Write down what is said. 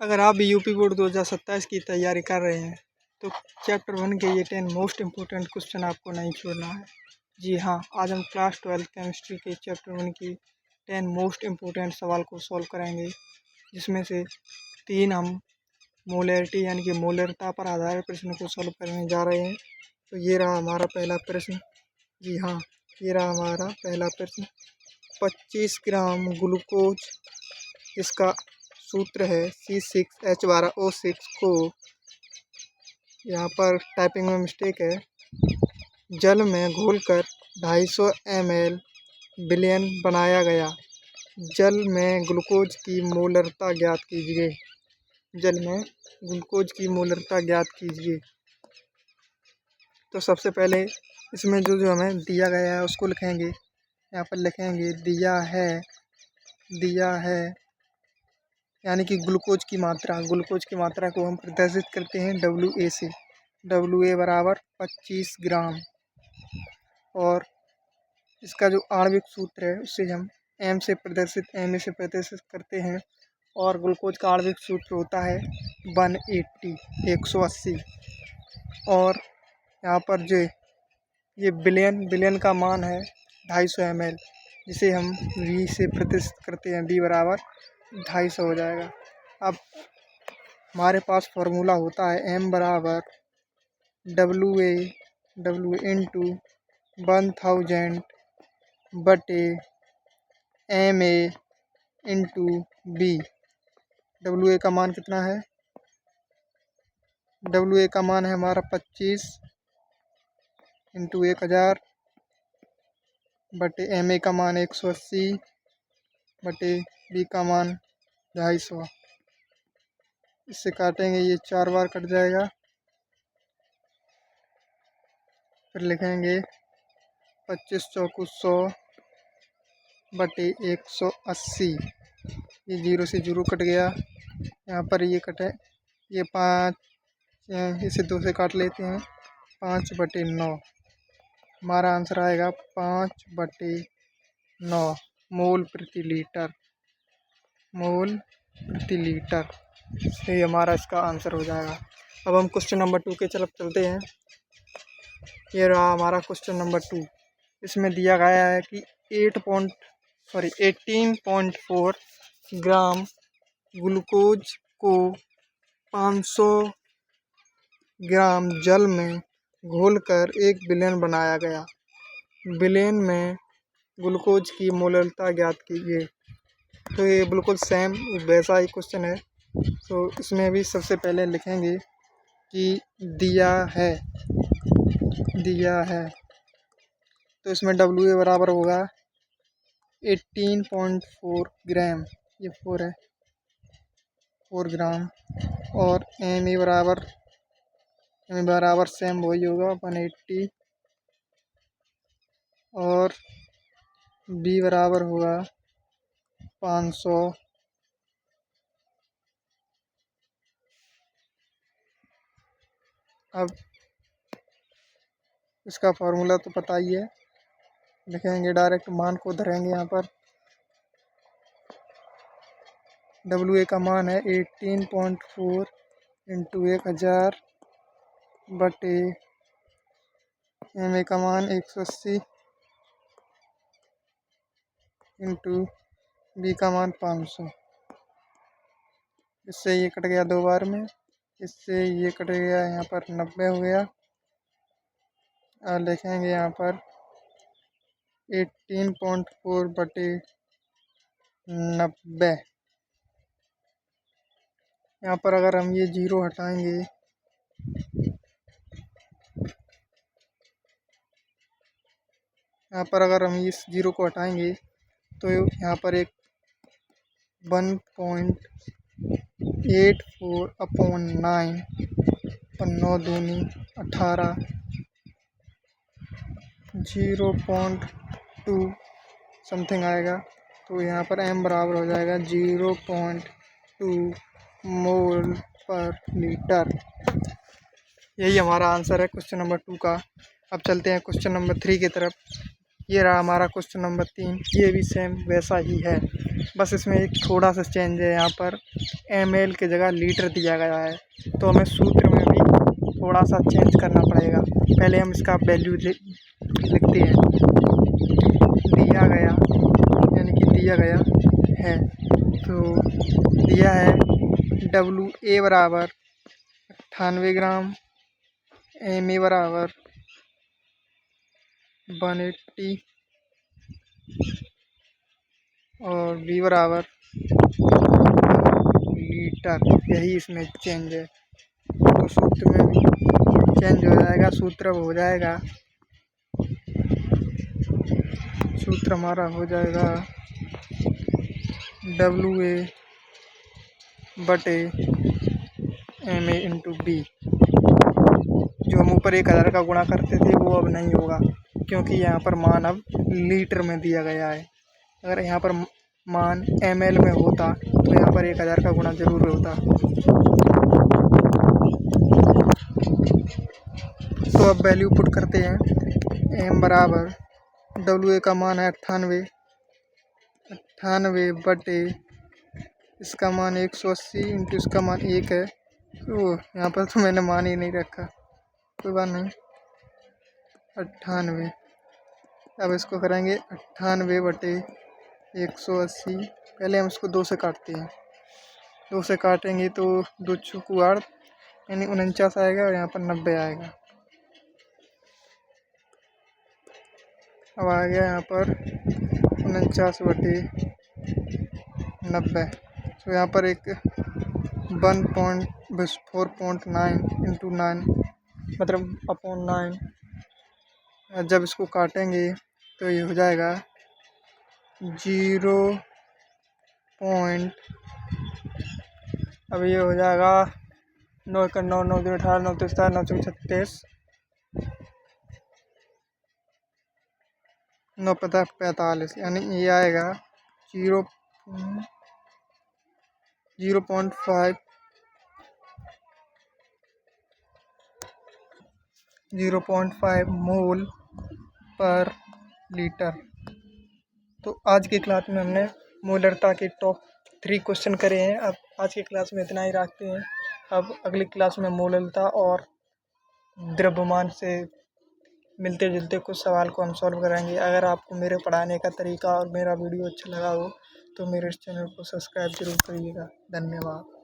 अगर आप भी यूपी बोर्ड 2027 की तैयारी कर रहे हैं तो चैप्टर 1 के ये 10 मोस्ट इम्पोर्टेंट क्वेश्चन आपको नहीं छोड़ना है। जी हाँ, आज हम क्लास 12 केमिस्ट्री के चैप्टर 1 की 10 मोस्ट इम्पोर्टेंट सवाल को सॉल्व करेंगे, जिसमें से 3 हम मोलैरिटी यानी कि मोलरता पर आधारित प्रश्न को सॉल्व करने जा रहे हैं। तो ये रहा हमारा पहला प्रश्न। जी हाँ, ये रहा हमारा पहला प्रश्न। 25 ग्राम ग्लूकोज, इसका सूत्र है C6H12O6 को, यहाँ पर टाइपिंग में मिस्टेक है, जल में घोलकर 250 ml विलयन बनाया गया। जल में ग्लूकोज की मोलरता ज्ञात कीजिए। जल में ग्लूकोज की मोलरता ज्ञात कीजिए। तो सबसे पहले इसमें जो जो हमें दिया गया है उसको लिखेंगे। यहाँ पर लिखेंगे दिया है यानी कि ग्लूकोज की मात्रा को हम प्रदर्शित करते हैं WA से। WA बराबर 25 ग्राम। और इसका जो आणविक सूत्र है उससे हम MA से प्रदर्शित करते हैं। और ग्लूकोज का आणविक सूत्र होता है 180। और यहाँ पर जो ये बिलियन का मान है 250 ml, जिसे हम V से प्रदर्शित करते हैं। V बराबर 250 हो जाएगा। अब हमारे पास फॉर्मूला होता है M बराबर WA इंटू 1000 बटे MA इंटू B। WA का मान कितना है? WA का मान है हमारा 25 इंटू 1000 बटे MA का मान 180 बटे B का मान 250। इससे काटेंगे, ये 4 बार कट जाएगा। फिर लिखेंगे 25 चौकू 100 बटे 180। ये 0 से 0 कट गया। यहाँ पर ये कटे, ये 5, इसे 2 से काट लेते हैं। 5 बटे 9 हमारा आंसर आएगा 5 बटे 9 मोल प्रति लीटर। ये हमारा इसका आंसर हो जाएगा। अब हम क्वेश्चन नंबर 2 के तरफ चलते हैं। ये रहा हमारा क्वेश्चन नंबर 2। इसमें दिया गया है कि 18.4 ग्राम ग्लूकोज को 500 ग्राम जल में घोलकर 1 विलयन बनाया गया। विलयन में ग्लूकोज की मोलरता ज्ञात कीजिए। तो ये बिल्कुल सेम वैसा ही क्वेश्चन है। तो इसमें भी सबसे पहले लिखेंगे कि दिया है। तो इसमें WA बराबर होगा 18.4 ग्राम, ये 4 है, 4 ग्राम। और MA बराबर सेम वही होगा 180। और B बराबर होगा 500। अब इसका फॉर्मूला तो पता ही है, लिखेंगे डायरेक्ट, मान को धरेंगे। यहाँ पर WA का मान है 18.4 इंटू 1000 बटे MA का मान 180 इंटू B का मान 500। इससे ये कट गया 2 बार में, इससे ये कट गया, यहाँ पर 90 हो गया। और लिखेंगे यहाँ पर 18.4 बटे 90। यहाँ पर अगर हम ये 0 हटाएंगे, यहाँ पर अगर हम इस 0 को हटाएंगे तो यहाँ पर एक 1.84/9 और 9 दूनी 18, 0.2 समथिंग आएगा। तो यहाँ पर M बराबर हो जाएगा 0.2 मोल पर लीटर। यही हमारा आंसर है क्वेश्चन नंबर 2 का। अब चलते हैं क्वेश्चन नंबर 3 की तरफ। ये रहा हमारा क्वेश्चन नंबर 3, ये भी सेम वैसा ही है, बस इसमें एक थोड़ा सा चेंज है। यहाँ पर ml की जगह लीटर दिया गया है, तो हमें सूत्र में भी थोड़ा सा चेंज करना पड़ेगा। पहले हम इसका वैल्यू लिखते हैं। दिया गया यानी कि दिया गया है, तो दिया है WA बराबर 98 ग्राम, MA बराबर 180 और B बराबर लीटर। यही इसमें चेंज है, तो सूत्र में भी चेंज हो जाएगा। सूत्र हो जाएगा, सूत्र हमारा हो जाएगा WA बटे MA इंटू B। जो हम ऊपर 1000 का गुणा करते थे वो अब नहीं होगा, क्योंकि यहाँ पर मान अब लीटर में दिया गया है। अगर यहाँ पर मान ml में होता तो यहाँ पर 1000 का गुणा जरूर होता। तो अब वैल्यू पुट करते हैं। m बराबर WA का मान है 98 बटे इसका मान 180 इंटू इसका मान 1 है। तो यहाँ पर तो मैंने मान ही नहीं रखा, कोई बात नहीं। 98, अब इसको करेंगे 98 बटे 180। पहले हम इसको 2 से काटते हैं। 2 से काटेंगे तो 2 चौकू 8 यानी 49 आएगा, और यहाँ पर 90 आएगा। अब आ गया यहाँ पर 49 बटे 90, तो यहाँ पर एक 4.9 इंटू 9 मतलब अपॉन 9। जब इसको काटेंगे तो ये हो जाएगा 0. अब ये हो जाएगा 9 1 9 9 2 18 9 3 9 4 36 9 50 45, यानी ये आएगा 0.5 मोल पर लीटर। तो आज की क्लास में हमने मोलरता के टॉप 3 क्वेश्चन करे हैं। अब आज की क्लास में इतना ही रखते हैं। अब अगली क्लास में मोलरता और द्रव्यमान से मिलते जुलते कुछ सवाल को हम सॉल्व करेंगे। अगर आपको मेरे पढ़ाने का तरीका और मेरा वीडियो अच्छा लगा हो तो मेरे इस चैनल को सब्सक्राइब जरूर करिएगा। धन्यवाद।